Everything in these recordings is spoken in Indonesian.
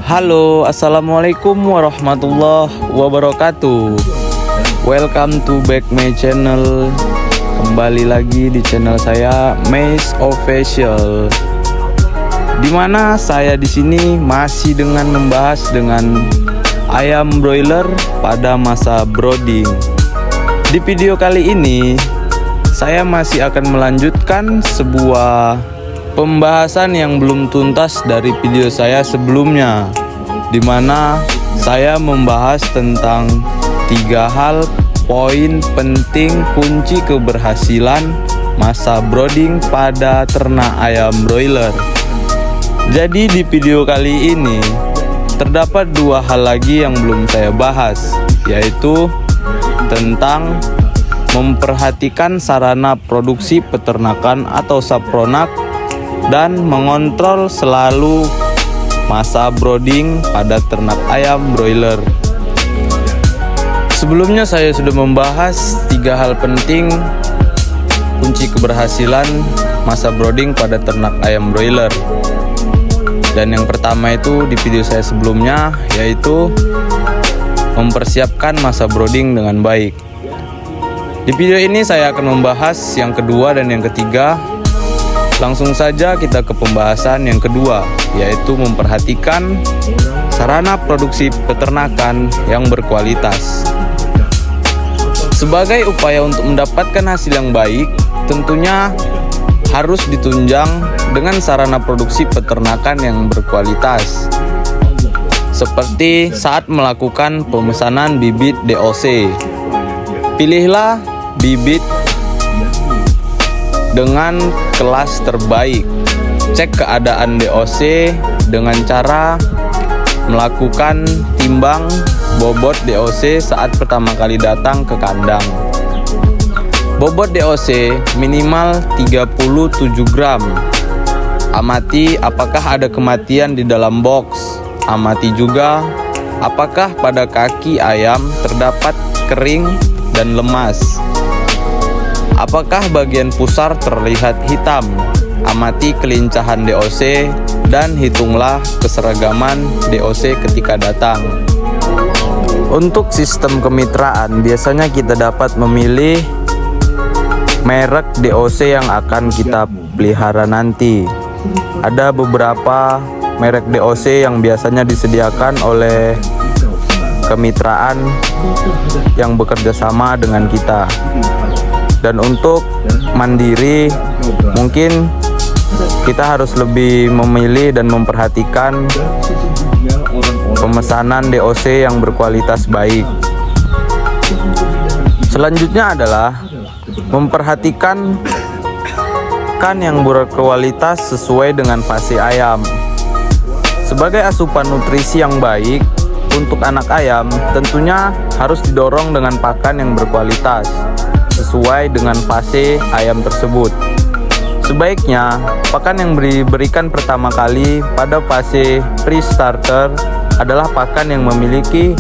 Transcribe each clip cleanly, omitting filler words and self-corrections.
Halo, assalamualaikum warahmatullahi wabarakatuh. Welcome to back my channel. Kembali lagi di channel saya, Mais Official. Dimana saya di sini masih dengan membahas dengan ayam broiler pada masa brooding. Di video kali ini saya masih akan melanjutkan sebuah pembahasan yang belum tuntas dari video saya sebelumnya, di mana saya membahas tentang 3 hal poin penting kunci keberhasilan masa brooding pada ternak ayam broiler. Jadi di video kali ini terdapat 2 hal lagi yang belum saya bahas, yaitu tentang memperhatikan sarana produksi peternakan atau sapronak dan mengontrol selalu masa brooding pada ternak ayam broiler. Sebelumnya saya sudah membahas 3 hal penting kunci keberhasilan masa brooding pada ternak ayam broiler. Dan yang pertama itu di video saya sebelumnya, yaitu mempersiapkan masa brooding dengan baik. Di video ini saya akan membahas yang kedua dan yang ketiga. Langsung saja kita ke pembahasan yang kedua, yaitu memperhatikan sarana produksi peternakan yang berkualitas. Sebagai upaya untuk mendapatkan hasil yang baik, tentunya harus ditunjang dengan sarana produksi peternakan yang berkualitas. Seperti saat melakukan pemesanan bibit DOC. Pilihlah bibit dengan kelas terbaik. Cek keadaan DOC dengan cara melakukan timbang bobot DOC saat pertama kali datang ke kandang. Bobot DOC minimal 37 gram. Amati apakah ada kematian di dalam box. Amati juga apakah pada kaki ayam terdapat kering dan lemas. Apakah bagian pusar terlihat hitam? Amati kelincahan DOC dan hitunglah keseragaman DOC ketika datang. Untuk sistem kemitraan, biasanya kita dapat memilih merek DOC yang akan kita pelihara nanti. Ada beberapa merek DOC yang biasanya disediakan oleh kemitraan yang bekerja sama dengan kita. Dan untuk mandiri, mungkin kita harus lebih memilih dan memperhatikan pemesanan DOC yang berkualitas baik. Selanjutnya adalah memperhatikan yang berkualitas sesuai dengan fase ayam. Sebagai asupan nutrisi yang baik untuk anak ayam, tentunya harus didorong dengan pakan yang berkualitas sesuai dengan fase ayam tersebut. Sebaiknya pakan yang diberikan pertama kali pada fase pre-starter adalah pakan yang memiliki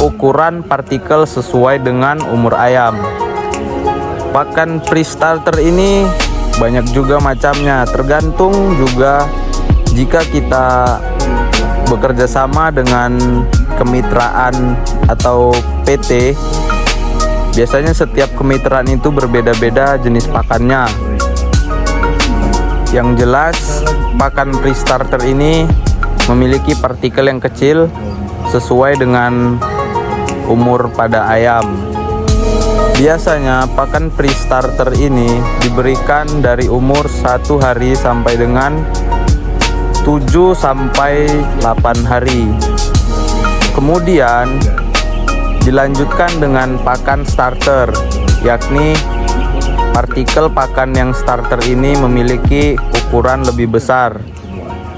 ukuran partikel sesuai dengan umur ayam. Pakan pre-starter ini banyak juga macamnya, tergantung juga jika kita bekerja sama dengan kemitraan atau PT. Biasanya setiap kemitraan itu berbeda-beda jenis pakannya. Yang jelas, pakan pre-starter ini memiliki partikel yang kecil sesuai dengan umur pada ayam. Biasanya pakan pre-starter ini diberikan dari umur 1 hari sampai dengan 7 sampai 8 hari. Kemudian dilanjutkan dengan pakan starter, yakni partikel pakan yang starter ini memiliki ukuran lebih besar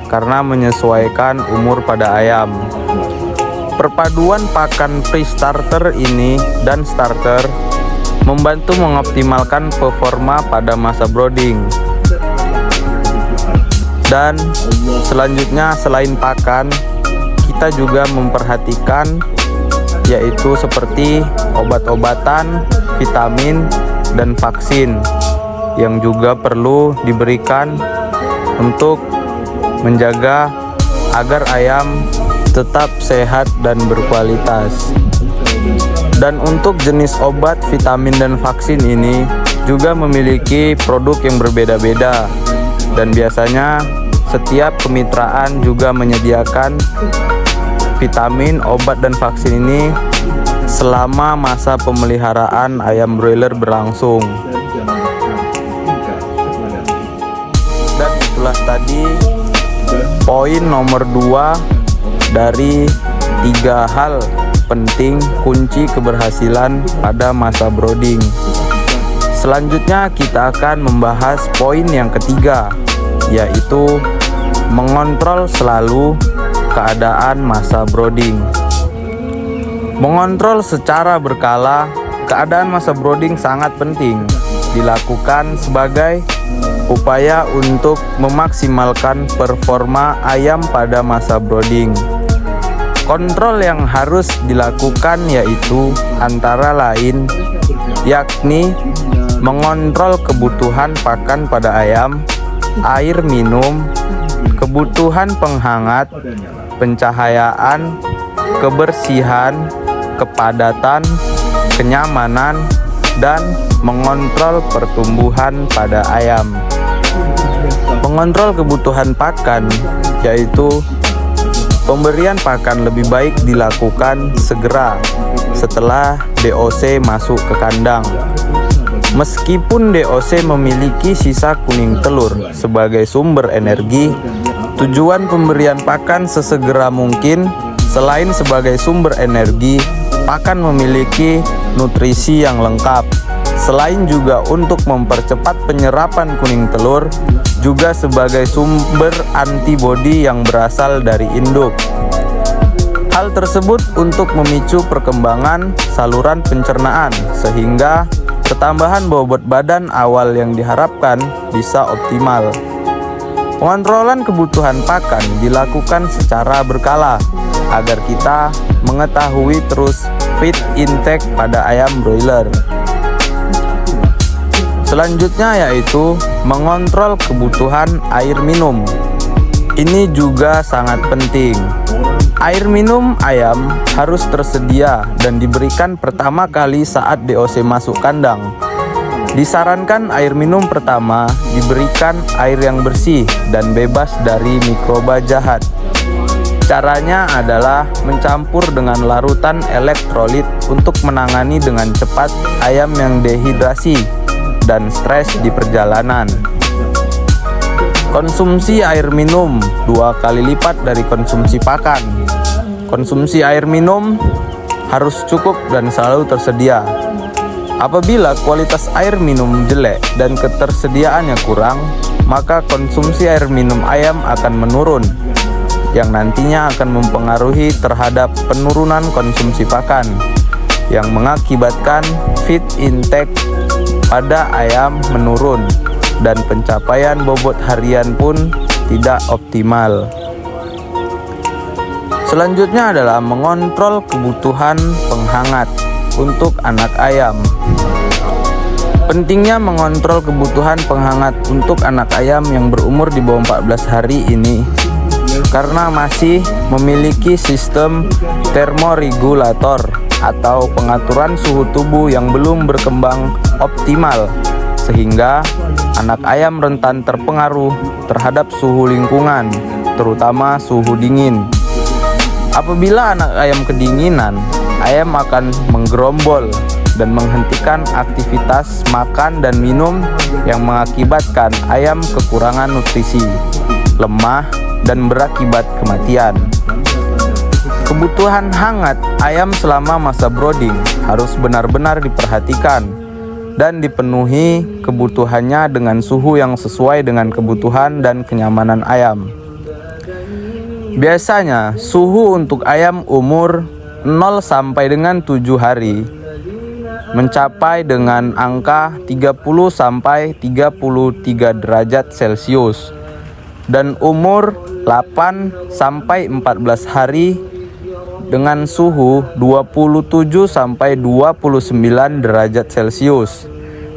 karena menyesuaikan umur pada ayam. Perpaduan pakan pre-starter ini dan starter membantu mengoptimalkan performa pada masa brooding. Dan selanjutnya, selain pakan, kita juga memperhatikan yaitu seperti obat-obatan, vitamin, dan vaksin yang juga perlu diberikan untuk menjaga agar ayam tetap sehat dan berkualitas. Dan untuk jenis obat, vitamin, dan vaksin ini juga memiliki produk yang berbeda-beda, dan biasanya setiap kemitraan juga menyediakan vitamin, obat, dan vaksin ini selama masa pemeliharaan ayam broiler berlangsung. Dan itulah tadi poin nomor 2 dari 3 hal penting kunci keberhasilan pada masa brooding. Selanjutnya kita akan membahas poin yang ketiga, yaitu mengontrol selalu keadaan masa brooding. Mengontrol secara berkala keadaan masa brooding sangat penting dilakukan sebagai upaya untuk memaksimalkan performa ayam pada masa brooding. Kontrol yang harus dilakukan yaitu antara lain yakni mengontrol kebutuhan pakan pada ayam, air minum, kebutuhan penghangat, pencahayaan, kebersihan, kepadatan, kenyamanan, dan mengontrol pertumbuhan pada ayam. Mengontrol kebutuhan pakan yaitu pemberian pakan lebih baik dilakukan segera setelah DOC masuk ke kandang. Meskipun DOC memiliki sisa kuning telur sebagai sumber energi, tujuan pemberian pakan sesegera mungkin. Selain sebagai sumber energi, pakan memiliki nutrisi yang lengkap. Selain juga untuk mempercepat penyerapan kuning telur, juga sebagai sumber antibodi yang berasal dari induk. Hal tersebut untuk memicu perkembangan saluran pencernaan sehingga ketambahan bobot badan awal yang diharapkan bisa optimal. Pengontrolan kebutuhan pakan dilakukan secara berkala agar kita mengetahui terus feed intake pada ayam broiler. Selanjutnya yaitu mengontrol kebutuhan air minum. Ini juga sangat penting. Air minum ayam harus tersedia dan diberikan pertama kali saat DOC masuk kandang. Disarankan air minum pertama diberikan air yang bersih dan bebas dari mikroba jahat. Caranya adalah mencampur dengan larutan elektrolit untuk menangani dengan cepat ayam yang dehidrasi dan stres di perjalanan. Konsumsi air minum 2 kali lipat dari konsumsi pakan. Konsumsi air minum harus cukup dan selalu tersedia. Apabila kualitas air minum jelek dan ketersediaannya kurang, maka konsumsi air minum ayam akan menurun, yang nantinya akan mempengaruhi terhadap penurunan konsumsi pakan, yang mengakibatkan feed intake pada ayam menurun dan pencapaian bobot harian pun tidak optimal. Selanjutnya adalah mengontrol kebutuhan penghangat untuk anak ayam. Pentingnya mengontrol kebutuhan penghangat untuk anak ayam yang berumur di bawah 14 hari ini karena masih memiliki sistem termoregulator atau pengaturan suhu tubuh yang belum berkembang optimal, sehingga anak ayam rentan terpengaruh terhadap suhu lingkungan, terutama suhu dingin. Apabila anak ayam kedinginan, ayam akan menggerombol dan menghentikan aktivitas makan dan minum yang mengakibatkan ayam kekurangan nutrisi, lemah, dan berakibat kematian. Kebutuhan hangat ayam selama masa brooding harus benar-benar diperhatikan dan dipenuhi kebutuhannya dengan suhu yang sesuai dengan kebutuhan dan kenyamanan ayam. Biasanya suhu untuk ayam umur 0 sampai dengan 7 hari mencapai dengan angka 30 sampai 33 derajat Celcius, dan umur 8 sampai 14 hari dengan suhu 27 sampai 29 derajat Celcius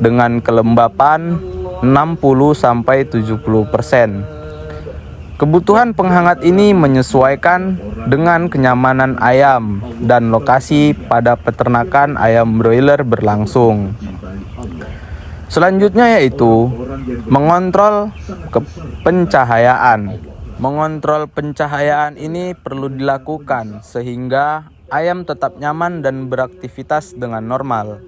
dengan kelembapan 60 sampai 70%. Kebutuhan penghangat ini menyesuaikan dengan kenyamanan ayam dan lokasi pada peternakan ayam broiler berlangsung. Selanjutnya yaitu mengontrol pencahayaan. Mengontrol pencahayaan ini perlu dilakukan sehingga ayam tetap nyaman dan beraktivitas dengan normal.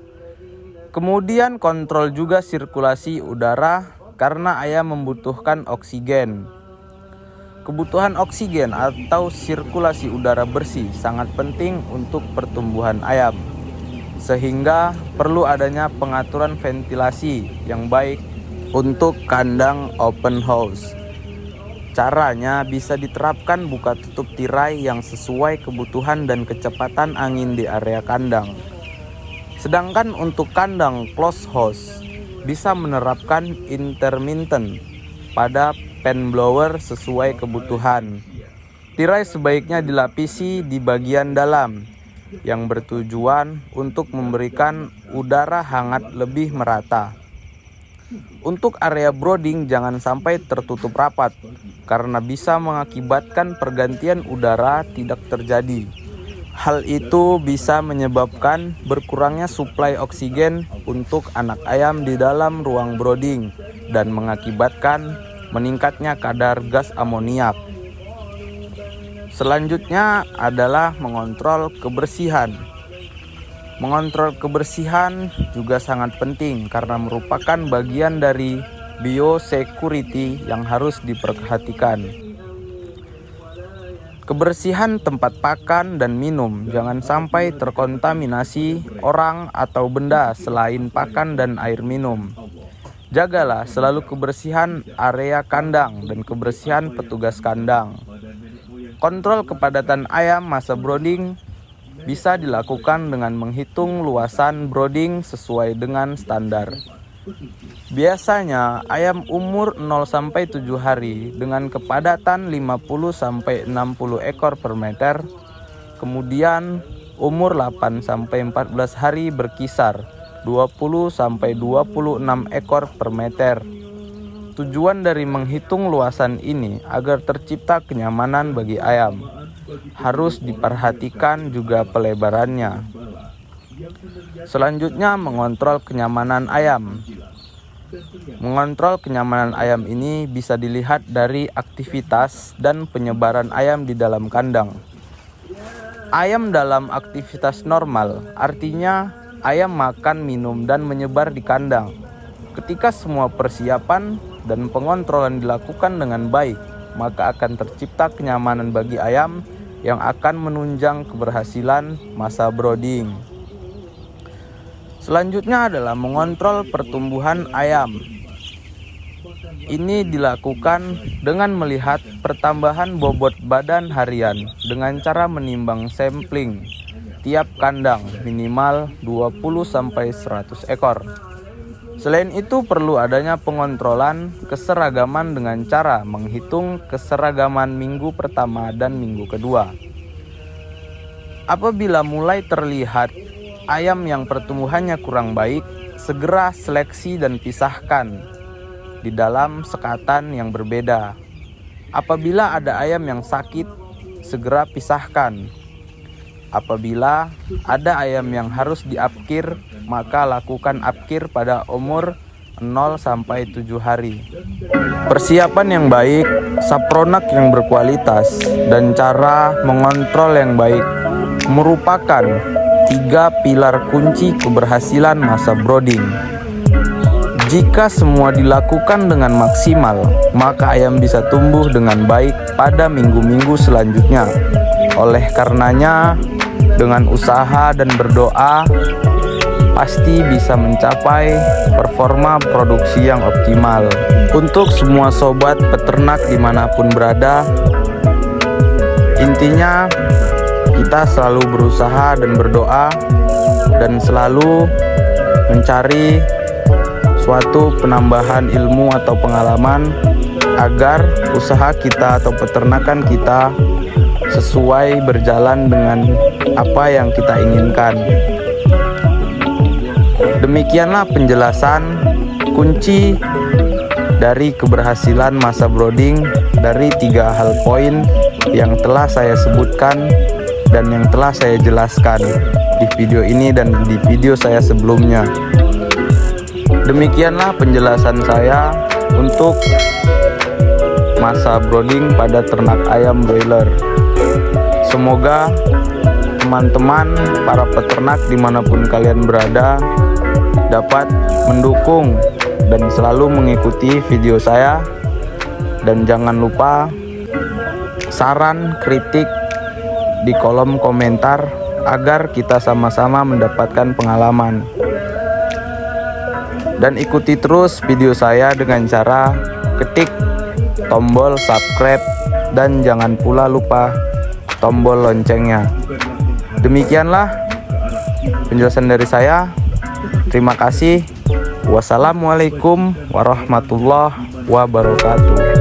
Kemudian kontrol juga sirkulasi udara karena ayam membutuhkan oksigen. Kebutuhan oksigen atau sirkulasi udara bersih sangat penting untuk pertumbuhan ayam, sehingga perlu adanya pengaturan ventilasi yang baik untuk kandang open house. Caranya bisa diterapkan buka tutup tirai yang sesuai kebutuhan dan kecepatan angin di area kandang. Sedangkan untuk kandang close house bisa menerapkan intermittent pada fan blower sesuai kebutuhan. Tirai sebaiknya dilapisi di bagian dalam yang bertujuan untuk memberikan udara hangat lebih merata. Untuk area brooding jangan sampai tertutup rapat karena bisa mengakibatkan pergantian udara tidak terjadi. Hal itu bisa menyebabkan berkurangnya suplai oksigen untuk anak ayam di dalam ruang brooding dan mengakibatkan meningkatnya kadar gas amoniak. Selanjutnya adalah mengontrol kebersihan. Mengontrol kebersihan juga sangat penting karena merupakan bagian dari biosecurity yang harus diperhatikan. Kebersihan tempat pakan dan minum jangan sampai terkontaminasi orang atau benda selain pakan dan air minum. Jagalah selalu kebersihan area kandang dan kebersihan petugas kandang. Kontrol kepadatan ayam masa brooding bisa dilakukan dengan menghitung luasan brooding sesuai dengan standar. Biasanya ayam umur 0-7 hari dengan kepadatan 50-60 ekor per meter. Kemudian umur 8-14 hari berkisar 20-26 ekor per meter. Tujuan dari menghitung luasan ini agar tercipta kenyamanan bagi ayam. Harus diperhatikan juga pelebarannya. Selanjutnya mengontrol kenyamanan ayam. Mengontrol kenyamanan ayam ini bisa dilihat dari aktivitas dan penyebaran ayam di dalam kandang. Ayam dalam aktivitas normal artinya ayam makan, minum, dan menyebar di kandang. Ketika semua persiapan dan pengontrolan dilakukan dengan baik, maka akan tercipta kenyamanan bagi ayam yang akan menunjang keberhasilan masa brooding. Selanjutnya adalah mengontrol pertumbuhan ayam. Ini dilakukan dengan melihat pertambahan bobot badan harian dengan cara menimbang sampling tiap kandang minimal 20-100 ekor. Selain itu perlu adanya pengontrolan keseragaman dengan cara menghitung keseragaman minggu pertama dan minggu kedua. Apabila mulai terlihat ayam yang pertumbuhannya kurang baik, segera seleksi dan pisahkan di dalam sekatan yang berbeda. Apabila ada ayam yang sakit, segera pisahkan. Apabila ada ayam yang harus diapkir, maka lakukan apkir pada umur 0-7 hari. Persiapan yang baik, sapronak yang berkualitas, dan cara mengontrol yang baik merupakan 3 pilar kunci keberhasilan masa brooding. Jika semua dilakukan dengan maksimal, maka ayam bisa tumbuh dengan baik pada minggu-minggu selanjutnya. Oleh karenanya, dengan usaha dan berdoa, pasti bisa mencapai performa produksi yang optimal. Untuk semua sobat peternak dimanapun berada, intinya kita selalu berusaha dan berdoa dan selalu mencari suatu penambahan ilmu atau pengalaman agar usaha kita atau peternakan kita sesuai berjalan dengan apa yang kita inginkan. Demikianlah penjelasan kunci dari keberhasilan masa brooding dari 3 hal poin yang telah saya sebutkan dan yang telah saya jelaskan di video ini dan di video saya sebelumnya. Demikianlah penjelasan saya untuk masa brooding pada ternak ayam broiler. Semoga teman-teman para peternak dimanapun kalian berada dapat mendukung dan selalu mengikuti video saya, dan jangan lupa saran kritik di kolom komentar agar kita sama-sama mendapatkan pengalaman. Dan ikuti terus video saya dengan cara ketik tombol subscribe dan jangan pula lupa tombol loncengnya. Demikianlah penjelasan dari saya. Terima kasih. Wassalamualaikum warahmatullahi wabarakatuh.